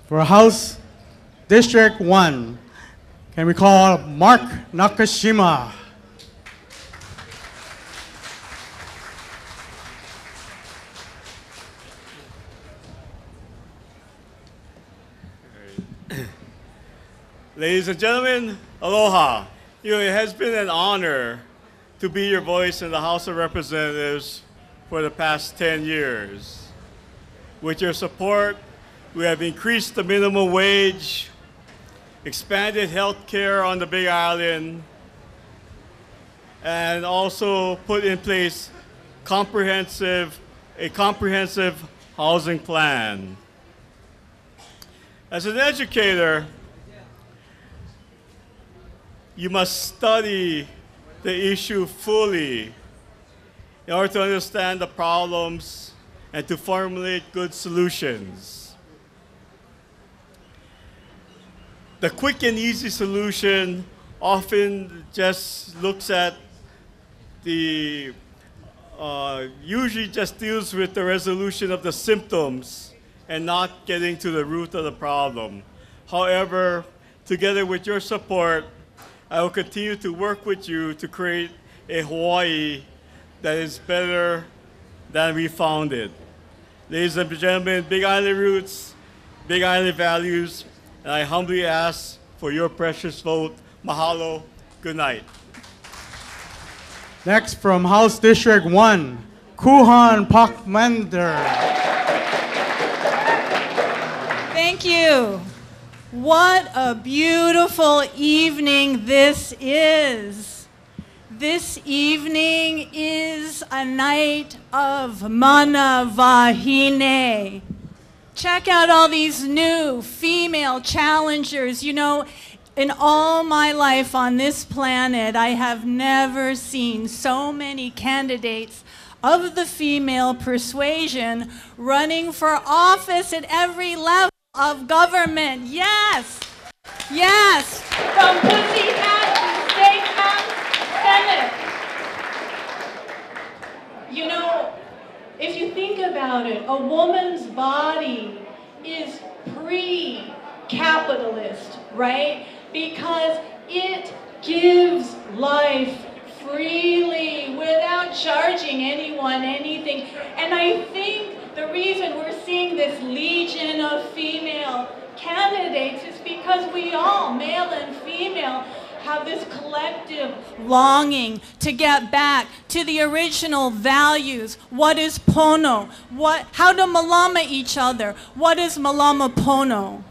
For House District 1, can we call Mark Nakashima? Ladies and gentlemen, aloha. It has been an honor to be your voice in the House of Representatives for the past 10 years. With your support, we have increased the minimum wage, expanded health care on the Big Island, and also put in place a comprehensive housing plan. As an educator, you must study the issue fully in order to understand the problems and to formulate good solutions. The quick and easy solution often just looks at usually just deals with the resolution of the symptoms and not getting to the root of the problem. However, together with your support, I will continue to work with you to create a Hawaii that is better than we found it. Ladies and gentlemen, Big Island roots, Big Island values, and I humbly ask for your precious vote. Mahalo. Good night. Next, from House District 1, Kuhan Pakmander. Thank you. What a beautiful evening this is. This evening is a night of mana wahine. Check out all these new female challengers. You know, in all my life on this planet, I have never seen so many candidates of the female persuasion running for office at every level of government. Yes, yes, from pussy hat to state house, Senate. You know, if you think about it, a woman's body is pre-capitalist, right? Because it gives life freely without charging anyone anything. And I think the reason we're seeing this legion of female candidates is because we all, male and female, have this collective longing to get back to the original values. What is pono? How to malama each other? What is malama pono?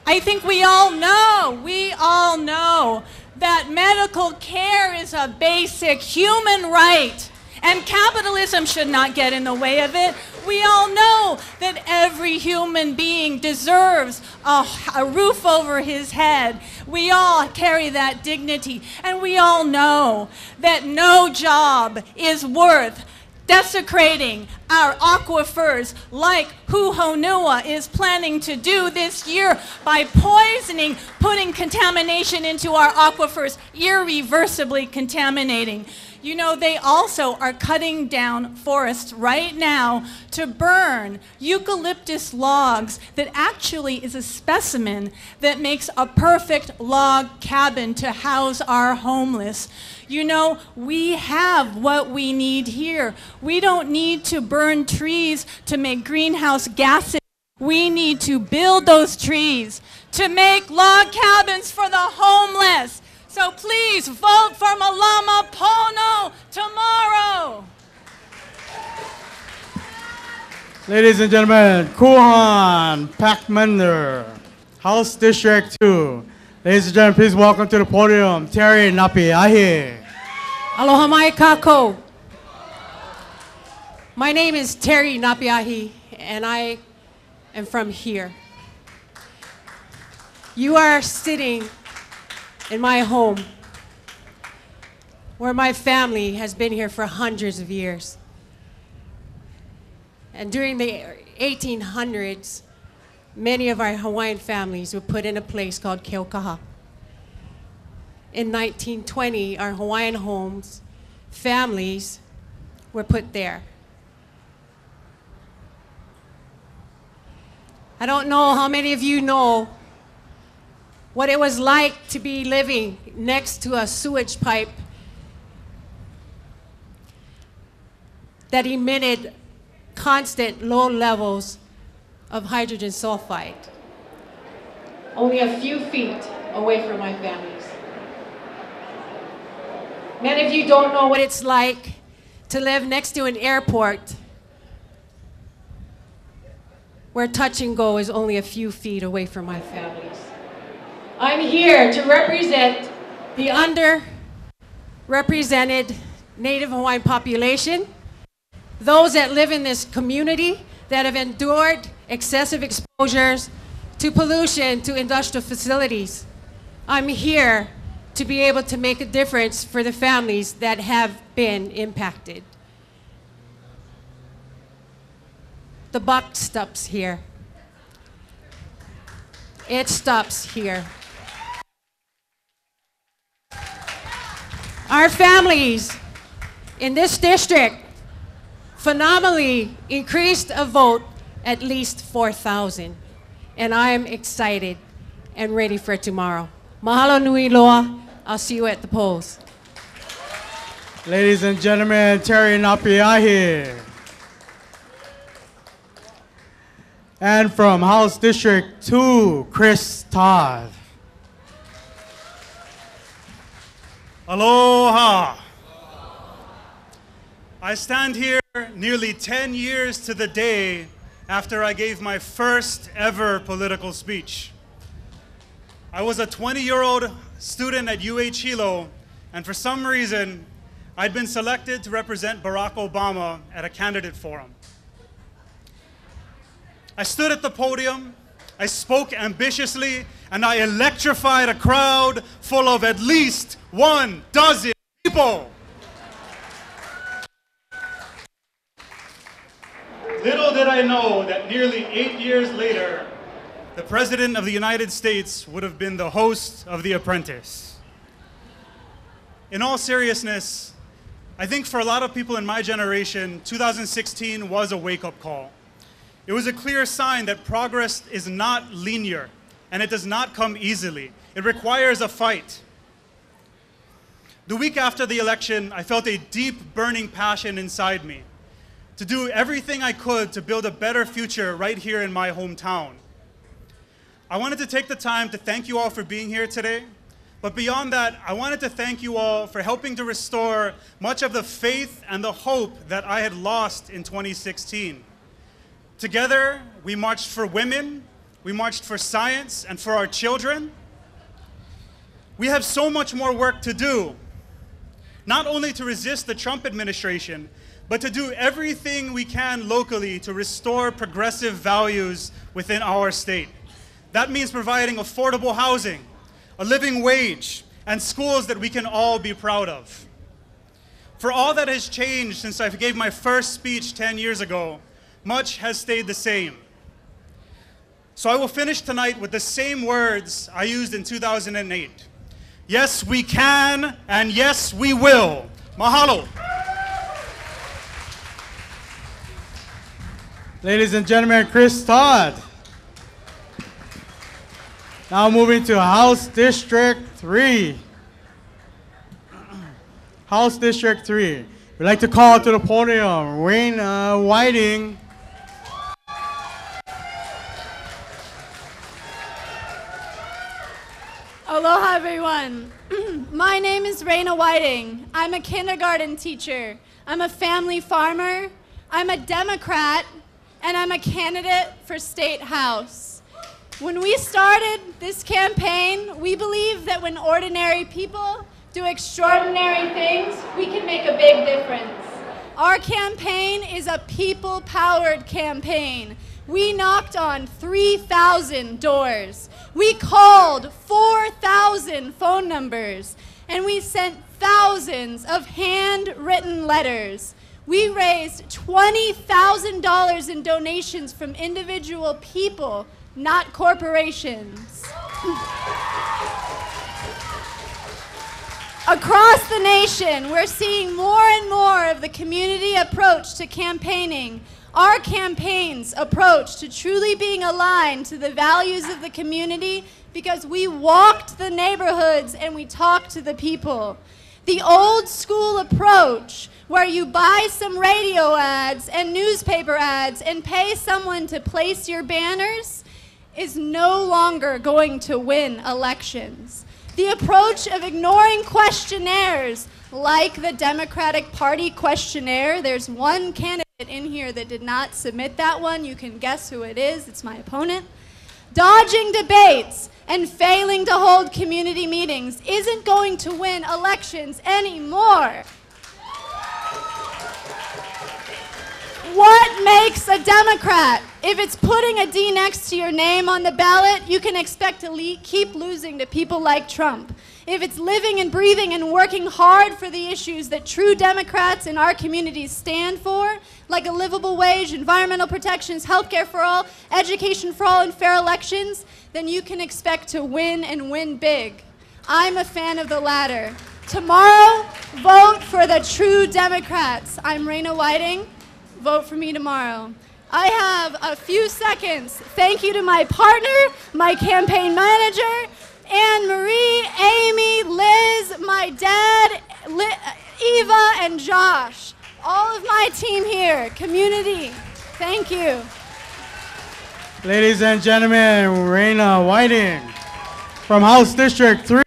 I think we all know that medical care is a basic human right, and capitalism should not get in the way of it. We all know that every human being deserves a roof over his head. We all carry that dignity, and we all know that no job is worth desecrating our aquifers like Honua is planning to do this year by putting contamination into our aquifers, irreversibly contaminating. You know, they also are cutting down forests right now to burn eucalyptus logs that actually is a specimen that makes a perfect log cabin to house our homeless. You know, we have what we need here. We don't need to burn trees to make greenhouse gases. We need to build those trees to make log cabins for the homeless. So please vote for Malama Pono tomorrow. Ladies and gentlemen, Kuhan Pakmander, House District 2. Ladies and gentlemen, please welcome to the podium, Teri Naki. Aloha mai kako. My name is Teri Naki, and I am from here. You are sitting in my home, where my family has been here for hundreds of years. And during the 1800s, many of our Hawaiian families were put in a place called Keokaha. In 1920, our Hawaiian homes, families were put there. I don't know how many of you know what it was like to be living next to a sewage pipe that emitted constant low levels of hydrogen sulfide. Only a few feet away from my families. Many of you don't know what it's like to live next to an airport where touch and go is only a few feet away from my families. I'm here to represent the underrepresented Native Hawaiian population, those that live in this community that have endured excessive exposures to pollution, to industrial facilities. I'm here to be able to make a difference for the families that have been impacted. The buck stops here. It stops here. Our families in this district phenomenally increased a vote at least 4,000. And I'm excited and ready for tomorrow. Mahalo nui loa. I'll see you at the polls. Ladies and gentlemen, Teri Naki. And from House District 2, Chris Todd. Aloha. I stand here nearly 10 years to the day after I gave my first ever political speech. I was a 20-year-old student at Hilo, and for some reason, I'd been selected to represent Barack Obama at a candidate forum. I stood at the podium, I spoke ambitiously, and I electrified a crowd full of at least 12 people. Little did I know that nearly 8 years later, the President of the United States would have been the host of The Apprentice. In all seriousness, I think for a lot of people in my generation, 2016 was a wake-up call. It was a clear sign that progress is not linear, and it does not come easily. It requires a fight. The week after the election, I felt a deep, burning passion inside me to do everything I could to build a better future right here in my hometown. I wanted to take the time to thank you all for being here today, but beyond that, I wanted to thank you all for helping to restore much of the faith and the hope that I had lost in 2016. Together, we marched for women, we marched for science and for our children. We have so much more work to do, not only to resist the Trump administration, but to do everything we can locally to restore progressive values within our state. That means providing affordable housing, a living wage, and schools that we can all be proud of. For all that has changed since I gave my first speech 10 years ago, much has stayed the same. So I will finish tonight with the same words I used in 2008. Yes, we can, and yes, we will. Mahalo. Ladies and gentlemen, Chris Todd. Now moving to House District 3. House District 3. We'd like to call to the podium Reina Wong. Aloha, everyone. My name is Reina Wong. I'm a kindergarten teacher. I'm a family farmer. I'm a Democrat, and I'm a candidate for State House. When we started this campaign, we believe that when ordinary people do extraordinary things, we can make a big difference. Our campaign is a people-powered campaign. We knocked on 3,000 doors. We called 4,000 phone numbers, and we sent thousands of handwritten letters. We raised $20,000 in donations from individual people, not corporations. Across the nation, we're seeing more and more of the community approach to campaigning Our campaign's approach to truly being aligned to the values of the community because we walked the neighborhoods and we talked to the people. The old school approach where you buy some radio ads and newspaper ads and pay someone to place your banners is no longer going to win elections. The approach of ignoring questionnaires like the Democratic Party questionnaire, there's one candidate in here that did not submit that one. You can guess who it is. It's my opponent. Dodging debates and failing to hold community meetings isn't going to win elections anymore. What makes a Democrat? If it's putting a D next to your name on the ballot, you can expect to keep losing to people like Trump. If it's living and breathing and working hard for the issues that true Democrats in our communities stand for, like a livable wage, environmental protections, healthcare for all, education for all, and fair elections, then you can expect to win and win big. I'm a fan of the latter. Tomorrow, vote for the true Democrats. I'm Reina Whiting. Vote for me tomorrow. I have a few seconds. Thank you to my partner, my campaign manager, Anne Marie, Amy, Liz, my dad, Eva, and Josh. All of my team here, community. Thank you. Ladies and gentlemen, Reina Whiting. From House District 3,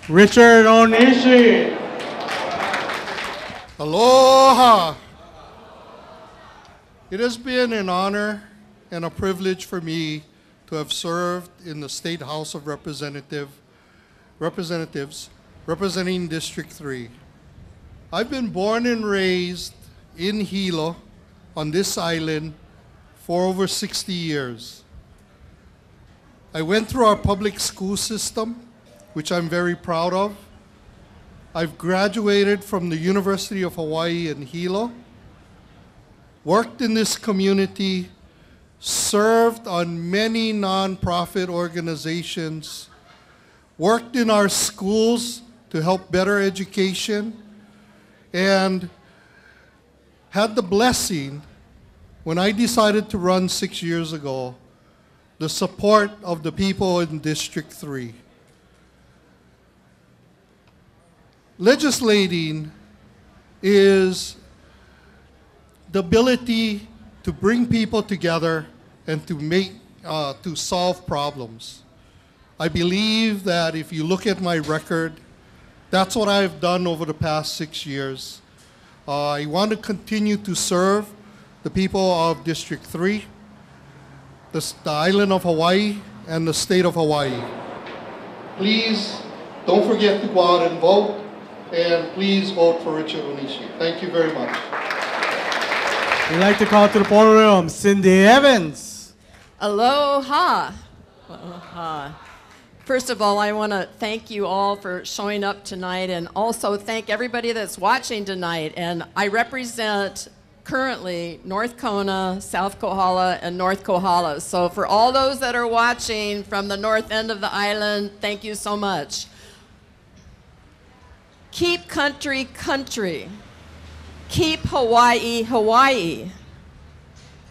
Richard Onishi. Aloha. It has been an honor and a privilege for me to have served in the State House of Representatives representing District 3. I've been born and raised in Hilo on this island for over 60 years. I went through our public school system, which I'm very proud of. I've graduated from the University of Hawaii in Hilo, worked in this community, served on many nonprofit organizations, worked in our schools to help better education, and had the blessing, when I decided to run 6 years ago, the support of the people in District 3. Legislating is the ability to bring people together and to solve problems. I believe that if you look at my record, that's what I've done over the past 6 years. I want to continue to serve the people of District 3, the island of Hawaii, and the state of Hawaii. Please don't forget to go out and vote, and please vote for Richard Onishi. Thank you very much. We'd like to call to the podium Cindy Evans. Aloha. Aloha. First of all, I want to thank you all for showing up tonight and also thank everybody that's watching tonight. And I represent currently North Kona, South Kohala, and North Kohala. So for all those that are watching from the north end of the island, thank you so much. Keep country, country. Keep Hawaii, Hawaii.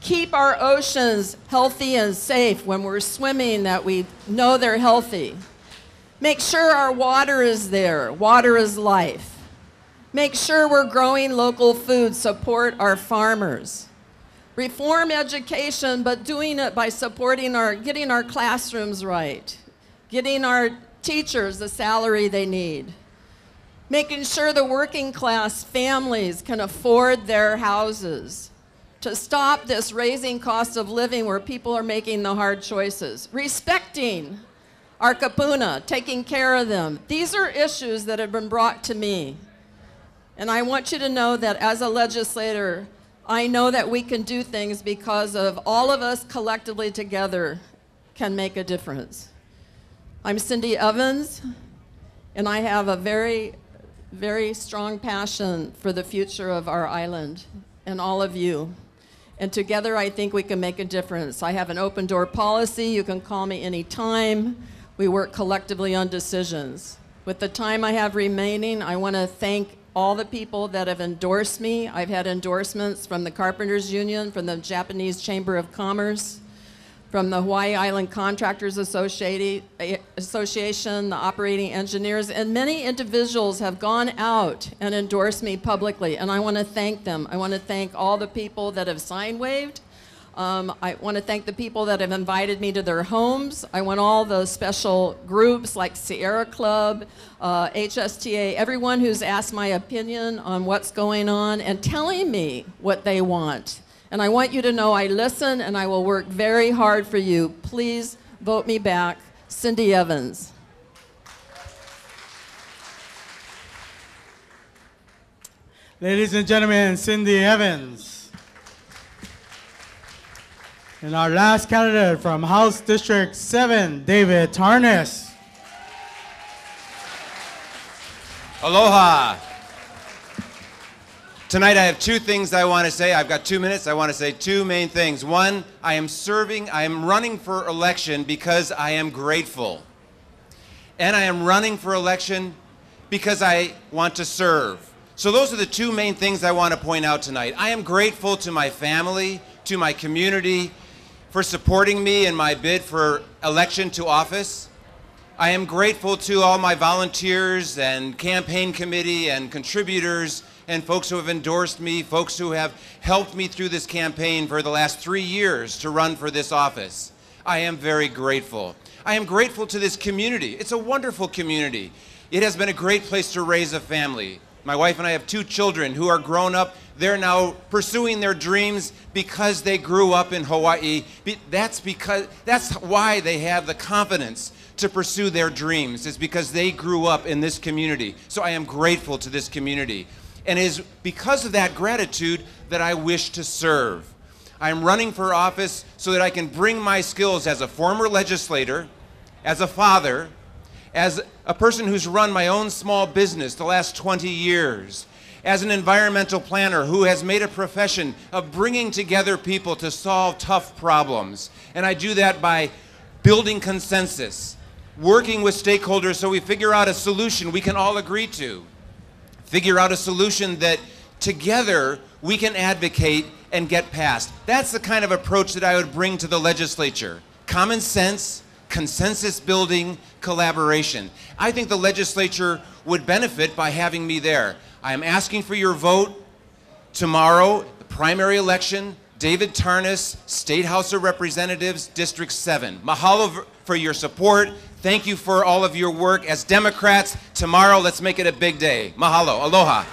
Keep our oceans healthy and safe when we're swimming, that we know they're healthy. Make sure our water is there. Water is life. Make sure we're growing local food. Support our farmers. Reform education, but doing it by getting our classrooms right. Getting our teachers the salary they need. Making sure the working class families can afford their houses. To stop this raising cost of living where people are making the hard choices. Respecting our kapuna, taking care of them. These are issues that have been brought to me. And I want you to know that as a legislator, I know that we can do things because of all of us collectively together can make a difference. I'm Cindy Evans, and I have a very, very strong passion for the future of our island and all of you. And together, I think we can make a difference. I have an open door policy. You can call me anytime. We work collectively on decisions. With the time I have remaining, I want to thank all the people that have endorsed me. I've had endorsements from the Carpenters Union, from the Japanese Chamber of Commerce, from the Hawaii Island Contractors Association, the operating engineers, and many individuals have gone out and endorsed me publicly, and I want to thank them. I want to thank all the people that have sign waived. I want to thank the people that have invited me to their homes. I want all the special groups like Sierra Club, HSTA, everyone who's asked my opinion on what's going on and telling me what they want. And I want you to know I listen and I will work very hard for you. Please vote me back. Cindy Evans. Ladies and gentlemen, Cindy Evans. And our last candidate from House District 7, David Ternes. Aloha. Tonight I have two things I want to say. I've got 2 minutes. I want to say two main things. One, I am running for election because I am grateful. And I am running for election because I want to serve. So those are the two main things I want to point out tonight. I am grateful to my family, to my community, for supporting me in my bid for election to office. I am grateful to all my volunteers and campaign committee and contributors and folks who have endorsed me, folks who have helped me through this campaign for the last 3 years to run for this office. I am very grateful. I am grateful to this community. It's a wonderful community. It has been a great place to raise a family. My wife and I have 2 children who are grown up. They're now pursuing their dreams because they grew up in Hawaii. That's why they have the confidence to pursue their dreams, is because they grew up in this community. So I am grateful to this community. And it is because of that gratitude that I wish to serve. I am running for office so that I can bring my skills as a former legislator, as a father, as a person who's run my own small business the last 20 years, as an environmental planner who has made a profession of bringing together people to solve tough problems. And I do that by building consensus, working with stakeholders so we figure out a solution we can all agree to. Figure out a solution that together we can advocate and get passed. That's the kind of approach that I would bring to the legislature. Common sense, consensus building, collaboration. I think the legislature would benefit by having me there. I am asking for your vote tomorrow, the primary election, David Ternes, State House of Representatives, District 7. Mahalo for your support. Thank you for all of your work. As Democrats, tomorrow let's make it a big day. Mahalo. Aloha.